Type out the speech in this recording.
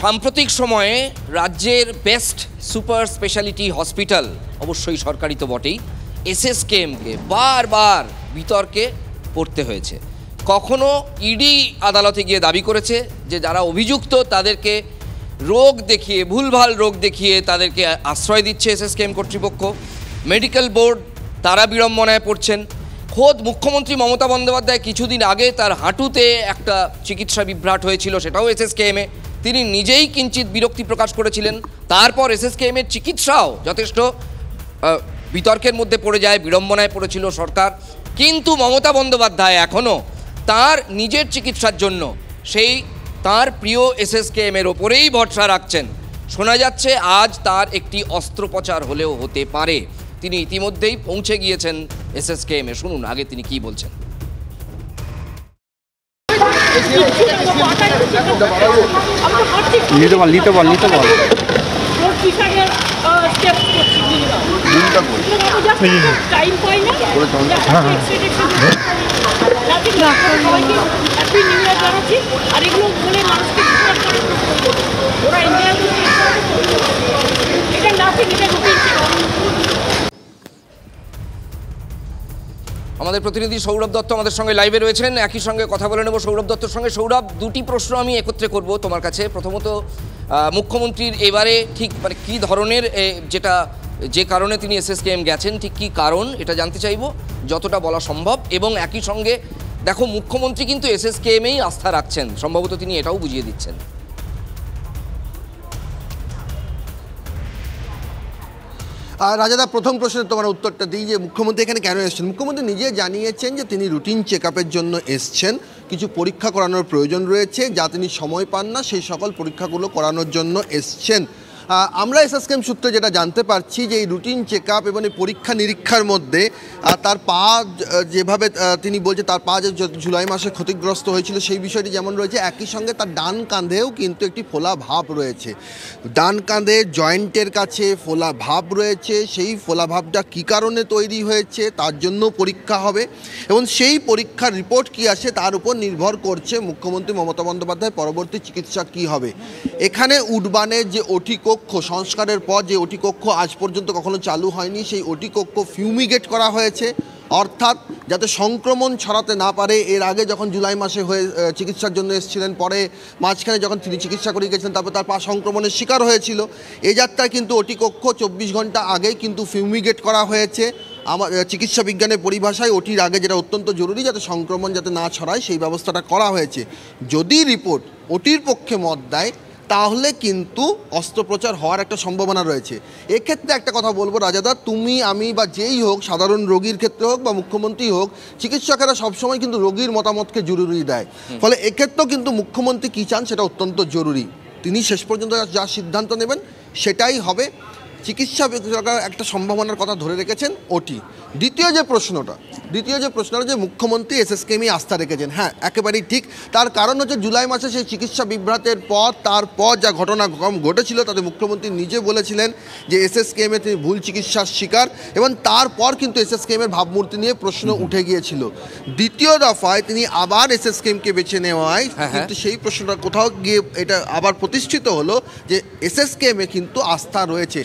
সাম্প্রতিক সময়ে রাজ্যের বেস্ট সুপার স্পেশালিটি হসপিটাল, অবশ্যই সরকারি তো বটেই, এসএসকেএমকে বারবার বিতর্কে পড়তে হয়েছে। কখনো ইডি আদালতে গিয়ে দাবি করেছে যে যারা অভিযুক্ত তাদেরকে রোগ দেখিয়ে, ভুলভাল রোগ দেখিয়ে তাদেরকে আশ্রয় দিচ্ছে এসএসকেএম কর্তৃপক্ষ। মেডিকেল বোর্ড তারা বিড়ম্বনায় পড়ছেন। খোদ মুখ্যমন্ত্রী মমতা বন্দ্যোপাধ্যায় কিছুদিন আগে তার হাঁটুতে একটা চিকিৎসা বিভ্রাট হয়েছিল, সেটাও এসএসকেএমে, তিনি নিজেই কিঞ্চিত বিরক্তি প্রকাশ করেছিলেন। তারপর এসএসকেএমের চিকিৎসাও যথেষ্ট বিতর্কের মধ্যে পড়ে যায়, বিড়ম্বনায় পড়েছিল সরকার। কিন্তু মমতা বন্দ্যোপাধ্যায় এখনও তার নিজের চিকিৎসার জন্য সেই তার প্রিয় এসএসকেএমের ওপরেই ভরসা রাখছেন। শোনা যাচ্ছে আজ তার একটি অস্ত্রোপচার হলেও হতে পারে। তিনি ইতিমধ্যেই পৌঁছে গিয়েছেন এসএসকেএমে। শুনুন আগে তিনি কি বলছেন। আমাদের প্রতিনিধি সৌরভ দত্ত আমাদের সঙ্গে লাইভে রয়েছেন, একই সঙ্গে কথা বলে নেব সৌরভ দত্তর সঙ্গে। সৌরভ, দুটি প্রশ্ন আমি একত্রে করব তোমার কাছে। প্রথমত, মুখ্যমন্ত্রীর এবারে ঠিক মানে কী ধরনের, যে কারণে তিনি এসএসকেএম গেছেন, ঠিক কী কারণ এটা জানতে চাইব যতটা বলা সম্ভব। এবং একই সঙ্গে দেখো, মুখ্যমন্ত্রী কিন্তু এসএসকেএমেই আস্থা রাখছেন, সম্ভবত তিনি এটাও বুঝিয়ে দিচ্ছেন। রাজাদা, প্রথম প্রশ্নের তোমার উত্তরটা দিই যে মুখ্যমন্ত্রী এখানে কেন এসেছেন। মুখ্যমন্ত্রী নিজে জানিয়েছেন যে তিনি রুটিন চেক আপের জন্য এসছেন, কিছু পরীক্ষা করানোর প্রয়োজন রয়েছে, যা তিনি সময় পান না, সেই সকল পরীক্ষাগুলো করানোর জন্য এসছেন। আমরা এসএসকেএম সূত্রে যেটা জানতে পারছি যে এই রুটিন চেক আপ এবং এই পরীক্ষা নিরীক্ষার মধ্যে তার পা যেভাবে তিনি বলছে তার পা যে জুলাই মাসে ক্ষতিগ্রস্ত হয়েছিল সেই বিষয়টি যেমন রয়েছে, একই সঙ্গে তার ডান কাঁধেও কিন্তু একটি ফোলা ভাব রয়েছে। ডান কাঁধে জয়েন্টের কাছে ফোলা ভাব রয়েছে। সেই ফোলা ভাবটা কী কারণে তৈরি হয়েছে তার জন্য পরীক্ষা হবে এবং সেই পরীক্ষার রিপোর্ট কী আসে তার উপর নির্ভর করছে মুখ্যমন্ত্রী মমতা বন্দ্যোপাধ্যায় পরবর্তী চিকিৎসা কী হবে। এখানে উডবানের যে ওটি কক্ষ, সংস্কারের পর যে ওটি কক্ষ আজ পর্যন্ত কখনো চালু হয়নি, সেই ওটি কক্ষ ফিউমিগেট করা হয়েছে, অর্থাৎ যাতে সংক্রমণ ছড়াতে না পারে। এর আগে যখন জুলাই মাসে হয়ে চিকিৎসার জন্য এসেছিলেন, পরে মাঝখানে যখন তিনি চিকিৎসা করে গেছিলেন, তারপর তার পা সংক্রমণের শিকার হয়েছিল। এই যাত্রায় কিন্তু ওটি কক্ষ 24 ঘন্টা আগেই কিন্তু ফিউমিগেট করা হয়েছে। আমার চিকিৎসা বিজ্ঞানের পরিভাষায় ওটির আগে যেটা অত্যন্ত জরুরি, যাতে সংক্রমণ যাতে না ছড়ায় সেই ব্যবস্থাটা করা হয়েছে। যদি রিপোর্ট ওটির পক্ষে মত দেয় তাহলে কিন্তু অস্ত্রোপচার হওয়ার একটা সম্ভাবনা রয়েছে। এক্ষেত্রে একটা কথা বলবো রাজাদা, তুমি আমি বা যেই হোক, সাধারণ রোগীর ক্ষেত্রে হোক বা মুখ্যমন্ত্রী হোক, চিকিৎসকেরা সবসময় কিন্তু রোগীর মতামতকে জরুরি দেয়। ফলে এক্ষেত্রেও কিন্তু মুখ্যমন্ত্রী কী চান সেটা অত্যন্ত জরুরি। তিনি শেষ পর্যন্ত যা সিদ্ধান্ত নেবেন সেটাই হবে। চিকিৎসা একটা সম্ভাবনার কথা ধরে রেখেছেন ওটি। দ্বিতীয় যে প্রশ্নটা যে মুখ্যমন্ত্রী এসএসকেএমই আস্থা রেখেছেন, হ্যাঁ একেবারেই ঠিক। তার কারণ হচ্ছে জুলাই মাসে সেই চিকিৎসা বিভ্রাটের পর তারপর যা ঘটনা ঘটেছিল তাতে মুখ্যমন্ত্রী নিজে বলেছিলেন যে এসএসকেএমে তিনি ভুল চিকিৎসার শিকার, এবং তারপর কিন্তু এসএসকেএমের ভাবমূর্তি নিয়ে প্রশ্ন উঠে গিয়েছিল। দ্বিতীয় দফায় তিনি আবার এসএসকেএমকে বেছে নেওয়ায় কিন্তু সেই প্রশ্নটা কোথাও গিয়ে এটা আবার প্রতিষ্ঠিত হলো যে এসএসকেএমে কিন্তু আস্থা রয়েছে।